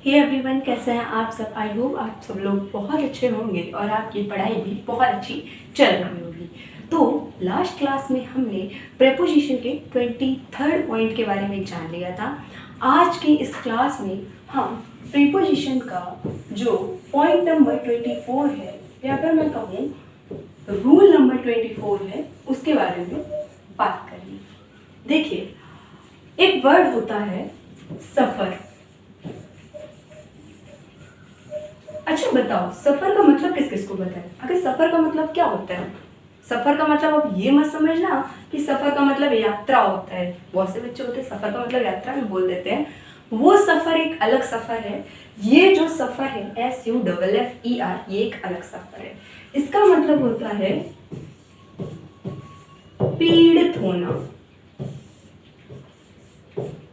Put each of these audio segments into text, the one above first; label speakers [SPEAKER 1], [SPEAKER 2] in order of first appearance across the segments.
[SPEAKER 1] Hey everyone, कैसे हैं आप सब। आई होप आप सब लोग बहुत अच्छे होंगे और आपकी पढ़ाई भी बहुत अच्छी चल रही होगी। तो लास्ट क्लास में हमने प्रेपोजिशन के 23rd पॉइंट के बारे में जान लिया था। आज की इस क्लास में हम प्रीपोजिशन का जो पॉइंट नंबर 24 है या फिर मैं कहूँ रूल नंबर 24 है उसके बारे में बात करेंगे। देखिए, एक वर्ड होता है सफ़र। अच्छा बताओ, सफर का मतलब किस किस को पता है? अगर सफर का मतलब क्या होता है? सफर का मतलब आप ये मत समझना कि सफर का मतलब यात्रा होता है। बहुत से बच्चे होते हैं सफर का मतलब यात्रा में बोल देते हैं। वो सफर एक अलग सफर है। ये जो सफर है SUFFER, ये एक अलग सफर है। इसका मतलब होता है पीड़ित होना।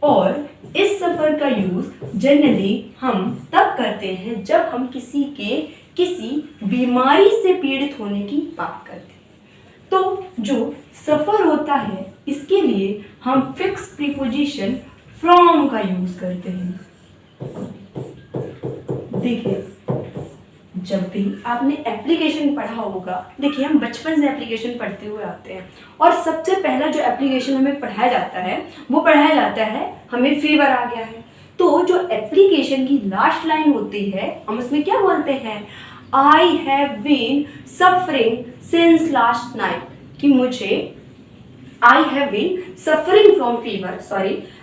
[SPEAKER 1] और इस सफर का यूज जनरली हम तब करते हैं जब हम किसी बीमारी से पीड़ित होने की बात करते हैं। तो जो सफर होता है इसके लिए हम फिक्स प्रीपोजिशन फ्रॉम का यूज करते हैं। देखिए, जब भी आपने एप्लीकेशन पढ़ा होगा, देखिए हम बचपन से एप्लीकेशन पढ़ते हुए आते हैं और सबसे पहला जो एप्लीकेशन हमें पढ़ाया जाता है वो पढ़ाया जाता है हमें फीवर आ गया है। तो जो एप्लीकेशन की लास्ट लाइन होती है हम उसमें क्या बोलते हैं? I have been suffering since last night. कि मुझे I have been suffering from fever,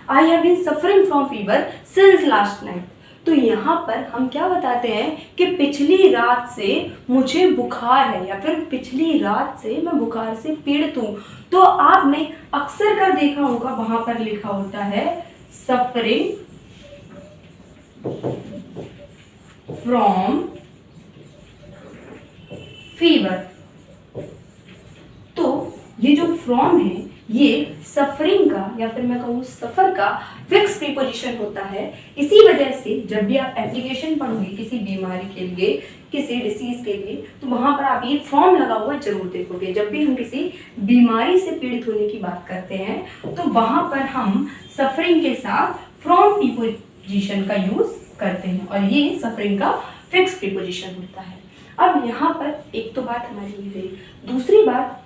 [SPEAKER 1] I have been suffering from fever since last night. तो यहाँ पर हम क्या बताते हैं कि पिछली रात से मुझे बुखार है या फिर पिछली रात से मैं बुखार से पीड़ित हूँ। तो आपने अक्सर कर देखा होगा वहां पर लिखा होता है सफरिंग फ्रॉम फीवर। तो ये जो फ्रॉम है ये सफरिंग का या फिर मैं कहूँ सफर का फिक्स प्रीपोजिशन होता है। इसी वजह से जब भी आप एप्लीकेशन पढ़ोगे किसी बीमारी के लिए, किसी डिसीज के लिए, तो वहां पर आप ये फ्रॉम लगा हुआ जरूर देखोगे। जब भी हम किसी बीमारी से पीड़ित होने की बात करते हैं तो वहां पर हम सफरिंग के साथ फ्रॉम प्रीपोजिशन का यूज करते हैं और ये सफरिंग का फिक्स प्रीपोजिशन होता है। अब यहाँ पर एक तो बात हमारी ये रही। दूसरी बात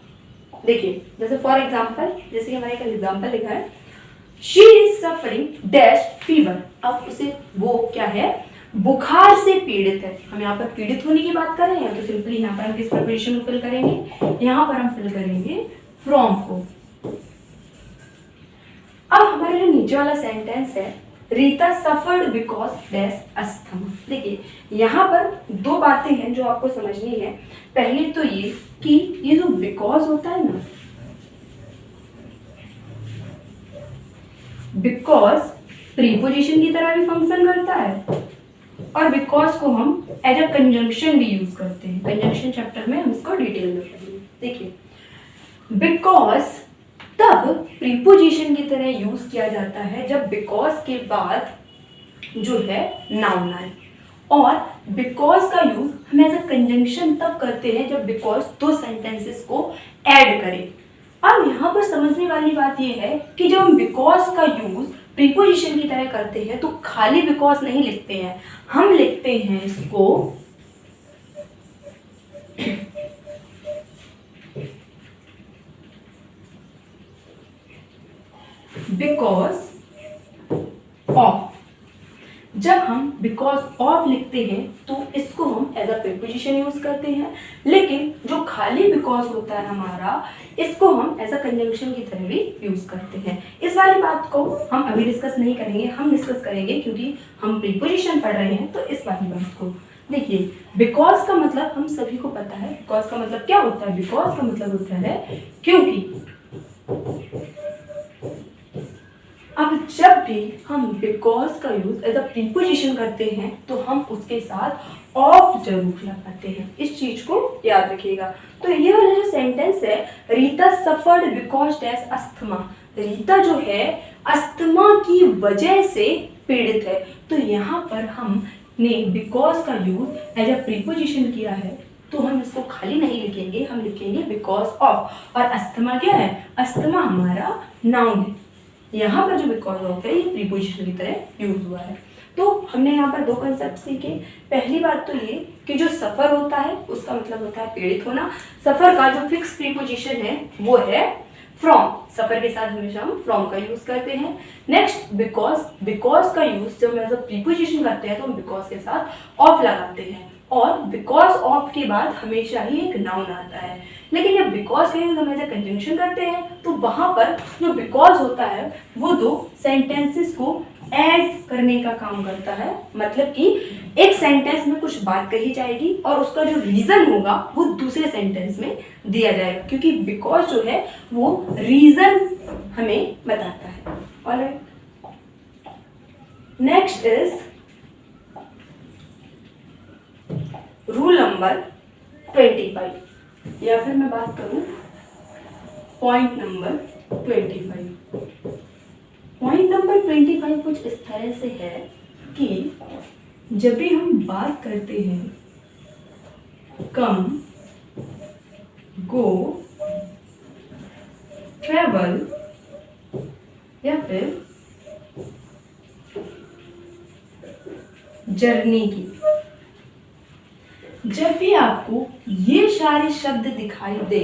[SPEAKER 1] देखिए, जैसे फॉर एग्जाम्पल, जैसे हमारे एक एग्जाम्पल लिखा है she is suffering dash fever. अब उसे वो क्या है? बुखार से पीड़ित है। हम यहाँ पर पीड़ित होने की बात कर रहे हैं तो सिंपली यहाँ पर हम किस प्रीपोजिशन को फिल करेंगे? यहाँ पर हम फिल करेंगे फ्रॉम को। अब हमारा जो नीचे वाला सेंटेंस है Rita suffered because dash asthma. देखिए, यहाँ पर दो बातें हैं जो आपको समझनी है। पहले तो ये कि ये जो बिकॉज होता है ना, बिकॉज प्रीपोजिशन की तरह भी फंक्शन करता है और बिकॉज को हम एज अ कंजंक्शन भी यूज करते हैं। कंजंक्शन चैप्टर में हम इसको डिटेल में पढ़ेंगे। देखिए, बिकॉज तब प्रीपोजिशन की तरह यूज किया जाता है जब बिकॉज के बाद जो है नाउन आए, और बिकॉज का यूज हम एज अ कंजंक्शन तब करते हैं जब बिकॉज दो सेंटेंसेस को ऐड करें। अब यहाँ पर समझने वाली बात यह है कि जब हम बिकॉज का यूज प्रीपोजिशन की तरह करते हैं तो खाली बिकॉज नहीं लिखते हैं, हम लिखते हैं इसको बिकॉज ऑफ। जब हम बिकॉज ऑफ लिखते हैं तो इसको हम एज अ प्रीपोजिशन यूज करते हैं, लेकिन जो खाली बिकॉज होता है हमारा इसको हम एज अ कंजंक्शन की तरह भी यूज करते हैं। इस वाली बात को हम अभी डिस्कस नहीं करेंगे, हम डिस्कस करेंगे क्योंकि हम प्रीपोजिशन पढ़ रहे हैं। तो इस वाली बात को देखिए, बिकॉज का मतलब हम सभी को पता है। बिकॉज का मतलब क्या होता है? बिकॉज का मतलब होता है क्योंकि। अब जब भी हम बिकॉज का यूज एज अ प्रीपोजिशन करते हैं तो हम उसके साथ ऑफ जरूर लगाते हैं। इस चीज को याद रखिएगा। तो ये वाला जो सेंटेंस है Rita suffered because dash asthma, Rita जो है अस्थमा की वजह से पीड़ित है। तो यहाँ पर हमने बिकॉज का यूज एज अ प्रीपोजिशन किया है तो हम इसको खाली नहीं लिखेंगे, हम लिखेंगे बिकॉज ऑफ। और अस्थमा क्या है? अस्थमा हमारा नाउन है। यहाँ पर जो बिकॉज ऑफ है ये प्रीपोजिशन की तरह यूज हुआ है। तो हमने यहाँ पर दो कंसेप्ट सीखे। पहली बात तो ये कि जो सफ़र होता है उसका मतलब होता है पीड़ित होना। सफ़र का जो फिक्स प्रीपोजिशन है वो है फ्रॉम। सफ़र के साथ हमेशा हम फ्रॉम का यूज़ करते हैं। Next because. बिकॉज का यूज़ जब हम एज अ प्रीपोजिशन करते हैं तो हम बिकॉज के साथ ऑफ लगाते हैं, और बिकॉज ऑफ के बाद हमेशा ही एक नाउन आता है। लेकिन जब बिकॉज का यूज हम एज अ कंजंक्शन करते हैं तो वहाँ पर जो बिकॉज होता है वो दो सेंटेंसेस को ऐड करने का काम करता है। मतलब कि एक सेंटेंस में कुछ बात कही जाएगी और उसका जो रीज़न होगा वो दूसरे सेंटेंस में दिया जाएगा, क्योंकि बिकॉज जो है वो रीज़न हमें बताता है। Alright, next is rule number 25, या फिर मैं बात करूं पॉइंट नंबर 25। पॉइंट नंबर 25 कुछ इस तरह से है कि जब भी हम बात करते हैं कम, गो, ट्रेवल या फिर जर्नी की, जब भी आपको ये सारे शब्द दिखाई दे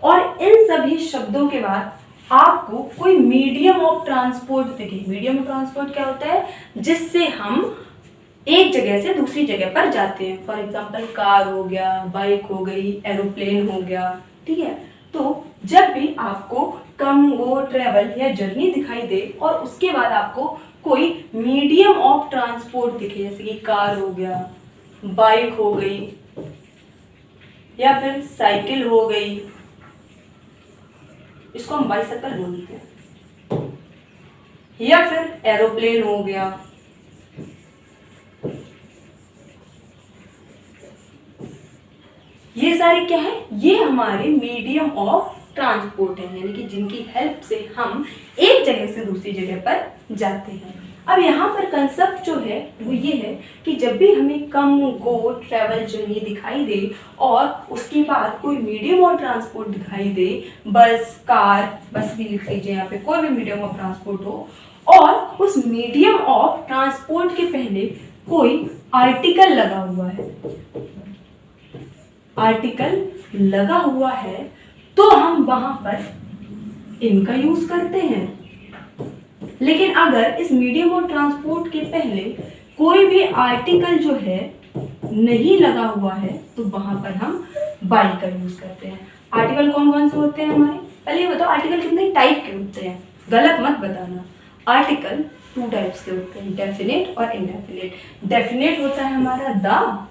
[SPEAKER 1] और इन सभी शब्दों के बाद आपको कोई मीडियम ऑफ ट्रांसपोर्ट दिखे। मीडियम ऑफ ट्रांसपोर्ट क्या होता है? जिससे हम एक जगह से दूसरी जगह पर जाते हैं। फॉर एग्जाम्पल कार हो गया, बाइक हो गई, एरोप्लेन हो गया, ठीक है। तो जब भी आपको कम, गो, ट्रेवल या जर्नी दिखाई दे और उसके बाद आपको कोई मीडियम ऑफ ट्रांसपोर्ट दिखे, जैसे कि कार हो गया, बाइक हो गई या फिर साइकिल हो गई, इसको हम बाइसाइकिल बोलते हैं, या फिर एरोप्लेन हो गया, ये सारे क्या है? ये हमारे मीडियम ऑफ ट्रांसपोर्ट है, यानी कि जिनकी हेल्प से हम एक जगह से दूसरी जगह पर जाते हैं। अब यहाँ पर कंसेप्ट जो है वो ये है कि जब भी हमें कम, गो, ट्रेवल, जर्नी दिखाई दे और उसके बाद कोई मीडियम ऑफ ट्रांसपोर्ट दिखाई दे, बस, कार, बस भी लिख लीजिए यहाँ पे, कोई भी मीडियम ऑफ ट्रांसपोर्ट हो, और उस मीडियम ऑफ ट्रांसपोर्ट के पहले कोई आर्टिकल लगा हुआ है, आर्टिकल लगा हुआ है, तो हम वहां पर इनका यूज करते हैं। लेकिन अगर इस मीडियम ऑफ ट्रांसपोर्ट के पहले कोई भी आर्टिकल जो है नहीं लगा हुआ है तो वहां पर हम बाई का यूज करते हैं। आर्टिकल कौन कौन से होते हैं हमारे? पहले ये बताओ, आर्टिकल कितने टाइप के होते हैं? गलत मत बताना। आर्टिकल 2 टाइप्स के होते हैं, डेफिनेट और इनडेफिनेट। डेफिनेट होता है हमारा द,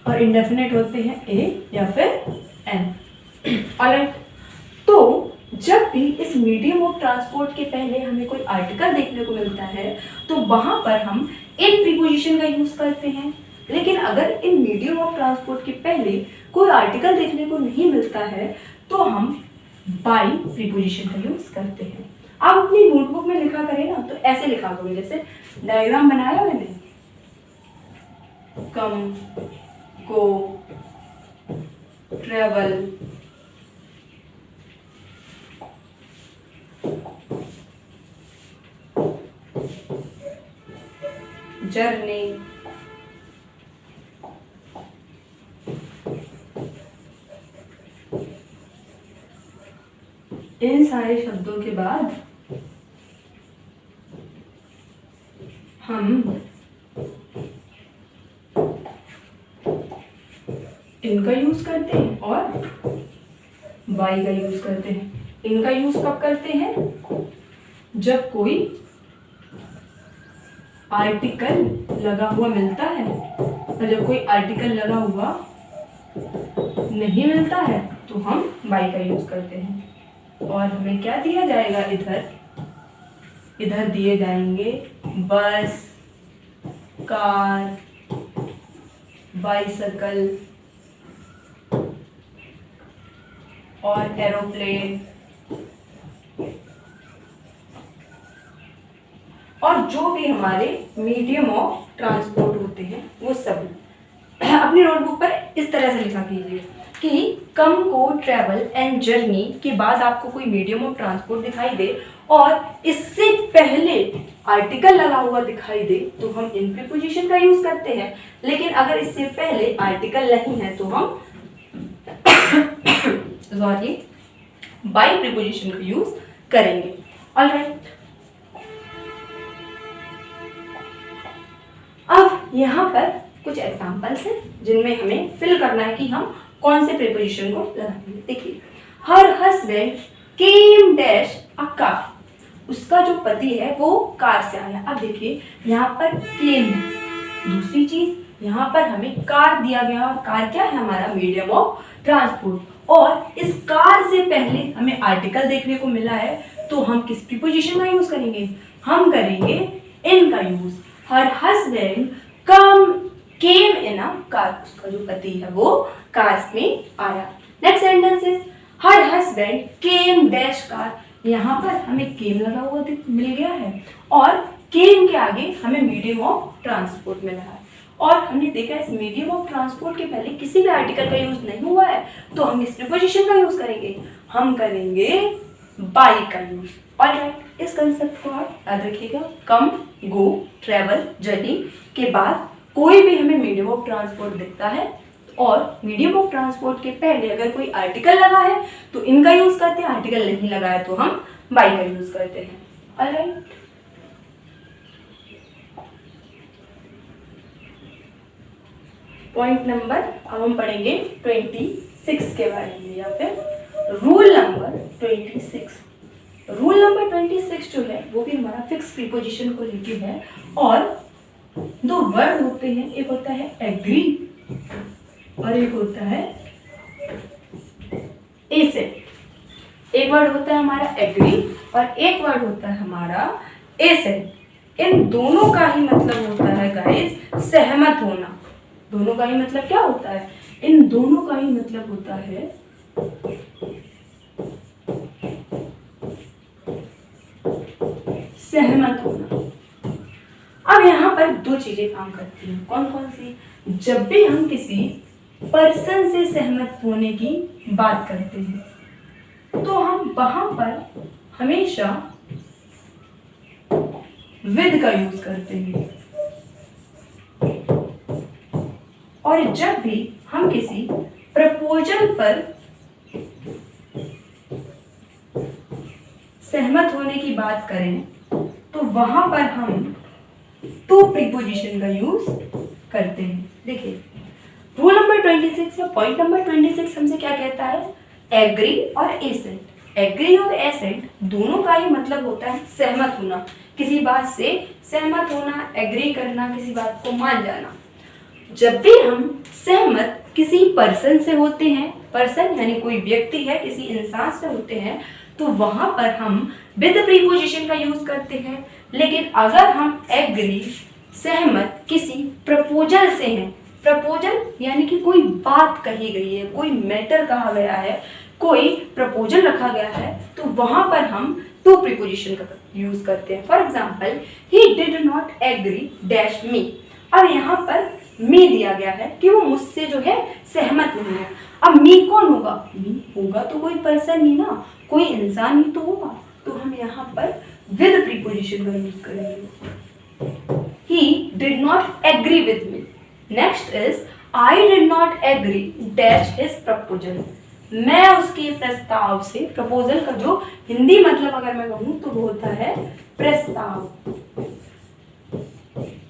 [SPEAKER 1] और इंडेफिनेट होते हैं ए या फिर एन। ऑलराइट, तो जब भी इस मीडियम ऑफ ट्रांसपोर्ट के पहले हमें कोई आर्टिकल देखने को मिलता है तो वहां पर हम इन प्रीपोजिशन का यूज करते हैं। लेकिन अगर इन मीडियम ऑफ ट्रांसपोर्ट के पहले कोई आर्टिकल देखने को नहीं मिलता है तो हम बाई प्रीपोजिशन का यूज करते हैं। आप अपनी नोटबुक में लिखा करें ना, तो ऐसे लिखा करो, जैसे डायग्राम बनाया मैंने, कम, गो, ट्रेवल, जर्नी, इन सारे शब्दों के बाद हम इनका यूज करते हैं और बाई का यूज करते हैं। इनका यूज कब करते हैं? जब कोई आर्टिकल लगा हुआ मिलता है, और जब कोई आर्टिकल लगा हुआ नहीं मिलता है तो हम बाई का यूज करते हैं। और हमें क्या दिया जाएगा? इधर दिए जाएंगे बस, कार, बाइसाइकिल और एरोप्लेन, और जो भी हमारे मीडियम ऑफ ट्रांसपोर्ट होते हैं वो सभी। अपनी नोटबुक पर इस तरह से लिखा कीजिए कि कम, को, ट्रेवल एंड जर्नी के बाद आपको कोई मीडियम ऑफ ट्रांसपोर्ट दिखाई दे और इससे पहले आर्टिकल लगा हुआ दिखाई दे तो हम इन प्रीपोजिशन का यूज करते हैं, लेकिन अगर इससे पहले आर्टिकल नहीं है तो हम सॉरी बाय प्रीपोजिशन का यूज करेंगे। ऑलराइट, अब यहाँ पर कुछ एग्जांपल्स हैं जिनमें हमें फिल करना है कि हम कौन से प्रीपोजिशन को लगाएंगे। देखिए, her husband came dash a car, उसका जो पति है वो कार से आया। अब देखिए यहाँ पर केम है, दूसरी चीज यहाँ पर हमें कार दिया गया, और कार क्या है, हमारा मीडियम ऑफ ट्रांसपोर्ट, और इस कार से पहले हमें आर्टिकल देखने को मिला है, तो हम किस प्रीपोजिशन का यूज करेंगे, हम करेंगे इन का use. Her husband came in a car, उसका जो पति है वो कार में आया। Next sentence is her husband came dash car, यहाँ पर हमें केम लगा हुआ मिल गया है, और केम के आगे हमें मीडियम ऑफ ट्रांसपोर्ट मिला है, और हमने देखा इस मीडियम ऑफ ट्रांसपोर्ट के पहले किसी भी आर्टिकल का यूज नहीं हुआ है, तो हम इस प्रीपोजिशन का यूज करेंगे, हम करेंगे बाय का यूज। ऑलराइट, इस कंसेप्ट को आप याद रखिएगा। कम, गो, ट्रेवल, जर्नी के बाद कोई भी हमें मीडियम ऑफ ट्रांसपोर्ट दिखता है, और मीडियम ऑफ ट्रांसपोर्ट के पहले अगर कोई आर्टिकल लगा है तो इनका यूज करते हैं, आर्टिकल नहीं लगा है तो हम बाय का यूज करते हैं। ऑलराइट, पॉइंट नंबर, अब हम पढ़ेंगे 26 के बारे में, या फिर रूल नंबर 26। रूल नंबर 26 जो है वो भी हमारा फिक्स प्रीपोजिशन को लेके है, और दो वर्ड होते हैं, एक होता है एग्री और एक होता है एसेंट। एक वर्ड होता है हमारा एग्री और एक वर्ड होता है हमारा एसेंट। इन दोनों का ही मतलब होता है गाइस सहमत होना। दोनों का ही मतलब क्या होता है, इन दोनों का ही मतलब होता है सहमत होना। अब यहाँ पर दो चीजें काम करती हैं, कौन कौन सी, जब भी हम किसी पर्सन से सहमत होने की बात करते हैं तो हम वहां पर हमेशा विद का यूज करते हैं, और जब भी हम किसी प्रपोजल पर सहमत होने की बात करें तो वहां पर हम टू प्रीपोजिशन का यूज करते हैं। देखिए, रूल नंबर 26 या पॉइंट नंबर 26 हमसे क्या कहता है, एग्री और एसेंट। एग्री और एसेंट दोनों का ही मतलब होता है सहमत होना, किसी बात से सहमत होना, एग्री करना, किसी बात को मान जाना। जब भी हम सहमत किसी पर्सन से होते हैं, पर्सन यानी कोई व्यक्ति है, किसी इंसान से होते हैं, तो वहां पर हम विद प्रीपोजिशन का यूज करते हैं। लेकिन अगर हम एग्री, सहमत किसी प्रपोजल से हैं, प्रपोजल यानी कि कोई बात कही गई है, कोई मैटर कहा गया है, कोई प्रपोजल रखा गया है, तो वहां पर हम टू प्रीपोजिशन का यूज करते हैं। For example, he did not agree dash me. अब यहाँ पर मी दिया गया है कि वो मुझसे जो है सहमत नहीं है। अब मी कौन होगा, मी होगा तो कोई पर्सन ही ना, कोई इंसान ही तो होगा, तो हम यहाँ पर विद प्रीपोजिशन का यूज करेंगे। he did not agree with me. Next is I did not agree dash his proposal. मैं उसके प्रस्ताव से, प्रपोजल का जो हिंदी मतलब अगर मैं कहूँ तो वो होता है प्रस्ताव।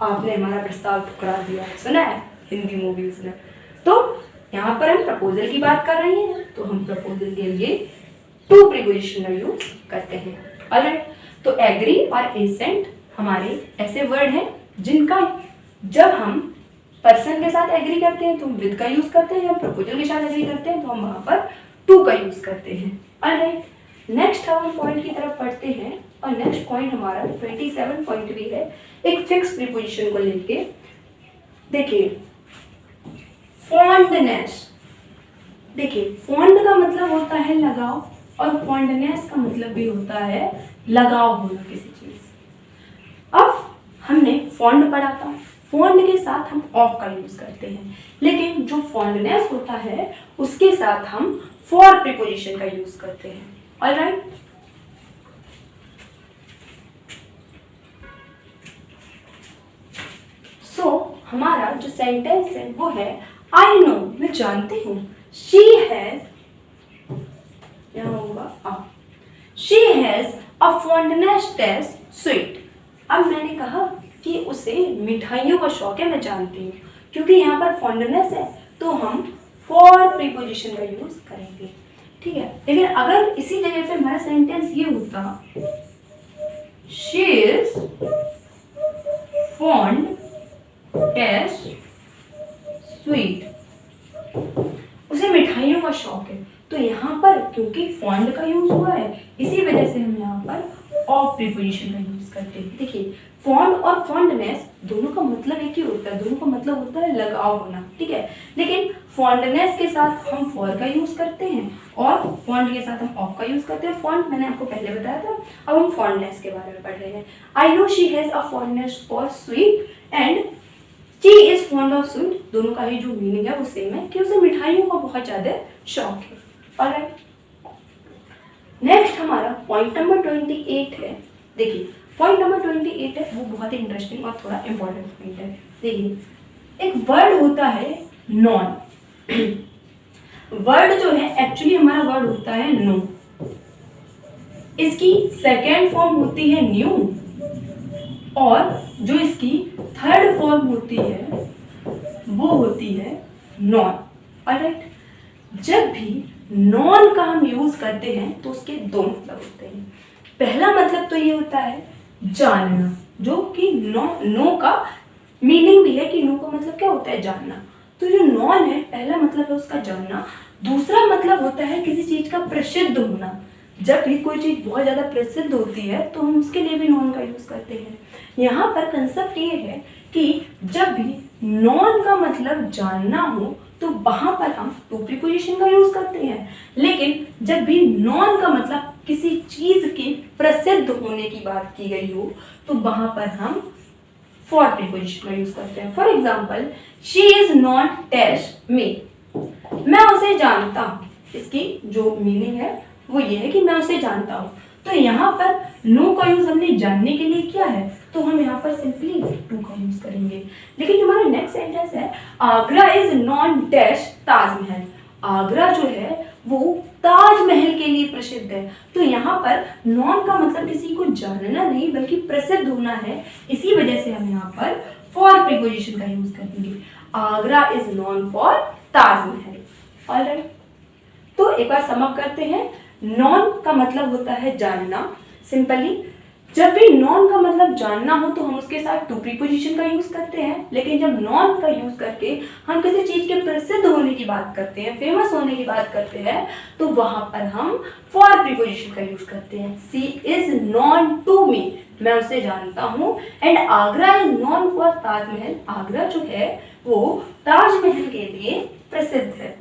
[SPEAKER 1] आपने हमारा प्रस्ताव ठुकरा दिया, सुना है हिंदी मूवीज में। तो यहाँ पर हम प्रपोजल की बात कर रहे हैं, तो हम प्रपोजल के लिए टू प्रीपोजिशन का यूज करते हैं। ऑलराइट, तो एग्री और एसेंट हमारे ऐसे वर्ड हैं जिनका जब हम पर्सन के साथ एग्री करते हैं तो हम विद का यूज करते हैं, हम प्रपोजल के साथ एग्री करते हैं तो हम वहां पर टू का यूज करते हैं। ऑलराइट, नेक्स्ट हम पॉइंट की तरफ पढ़ते हैं, और नेक्स्ट पॉइंट हमारा 27 पॉइंट भी है एक फिक्स प्रीपोजिशन को लेके। देखिए, फॉन्डनेस। देखिए, फॉन्ड का मतलब होता है लगाव, और फॉन्डनेस का मतलब भी होता है लगाव होना किसी चीज। अब हमने फॉन्ड पढ़ा था, फॉन्ड के साथ हम ऑफ का यूज करते हैं, लेकिन जो फॉन्डनेस होता है उसके साथ हम फॉर प्रीपोजिशन का यूज करते हैं। ऑलराइट, हमारा जो सेंटेंस है वो है आई नो, मैं जानती हूँ, शी हैज, यहाँ होगा she has a fondness test sweet. अब मैंने कहा कि उसे मिठाइयों का शौक है, मैं जानती हूँ, क्योंकि यहाँ पर फॉन्डनेस है तो हम फॉर प्रीपोजिशन का यूज करेंगे, ठीक है। लेकिन अगर इसी जगह पे हमारा सेंटेंस ये होता she is fond test sweet, उसे मिठाइयों का शौक है, तो यहाँ पर क्योंकि फॉन्ड का यूज हुआ है इसी वजह से हम यहाँ पर ऑफ प्रीपोजिशन का यूज करते हैं। देखिए फॉन्ड और फॉन्डनेस दोनों का मतलब एक ही होता है, दोनों का मतलब होता है लगाव होना, ठीक है। लेकिन फॉन्डनेस के साथ हम फॉर का यूज करते हैं और फॉन्ड के साथ हम ऑफ का यूज करते हैं। फॉन्ड मैंने आपको पहले बताया था, अब हम फॉन्डनेस के बारे में पढ़ रहे हैं। I know she has a fondness for sweet and she is fond of sweet, दोनों का ही जो मीनिंग है वो सेम है कि उसे मिठाइयों का बहुत ज्यादा शौक है। ऑलराइट, नेक्स्ट हमारा पॉइंट नंबर 28 है। देखिए पॉइंट नंबर 28 है वो बहुत ही इंटरेस्टिंग और थोड़ा इंपॉर्टेंट पॉइंट है। देखिए एक वर्ड होता है नॉन, वर्ड जो है एक्चुअली हमारा वर्ड होता है नो, इसकी सेकेंड फॉर्म होती है न्यू और जो इसकी थर्ड फॉर्म होती है वो होती है नॉन। ऑलराइट, जब भी नॉन का हम यूज करते हैं तो उसके दो मतलब होते हैं। पहला मतलब तो ये होता है जानना, जो कि नो का मीनिंग भी है कि नो का मतलब क्या होता है जानना। तो जो नॉन है पहला मतलब है उसका जानना, दूसरा मतलब होता है किसी चीज का प्रसिद्ध होना। जब भी कोई चीज बहुत ज्यादा प्रसिद्ध होती है तो हम उसके लिए भी नॉन का यूज करते हैं। यहाँ पर कंसेप्ट ये है कि जब भी नॉन का मतलब जानना हो तो वहां पर हम टू प्रीपोजिशन का यूज करते हैं, लेकिन जब भी नॉन का मतलब किसी चीज के प्रसिद्ध होने की बात की गई हो तो वहां पर हम फॉर प्रीपोजिशन का यूज करते हैं। For example she is not test me, मैं उसे जानता हूँ, इसकी जो मीनिंग है वो ये है कि मैं उसे जानता हूँ। तो यहाँ पर नो का यूज हमने जानने के लिए किया है तो हम यहाँ पर सिंपली टू का यूज करेंगे। लेकिन जो हमारा नेक्स्ट सेंटेंस है Agra is non dash Taj Mahal, Agra जो है वो ताजमहल के लिए प्रसिद्ध है। तो यहाँ पर नॉन का मतलब किसी को जानना नहीं बल्कि प्रसिद्ध होना है, इसी वजह से हम यहाँ पर फॉर प्रीपोजिशन का यूज करेंगे। Agra is non for Taj Mahal. Alright, तो एक बार सम अप करते हैं। नॉन का मतलब होता है जानना। सिंपली जब भी नॉन का मतलब जानना हो तो हम उसके साथ टू प्रीपोजिशन का यूज करते हैं, लेकिन जब नॉन का यूज करके हम किसी चीज के प्रसिद्ध होने की बात करते हैं, फेमस होने की बात करते हैं, तो वहां पर हम फॉर प्रीपोजिशन का यूज करते हैं। सी इज नॉन टू मी, मैं उसे जानता हूँ। And Agra is non for Taj Mahal, Agra जो है वो ताजमहल के लिए प्रसिद्ध है।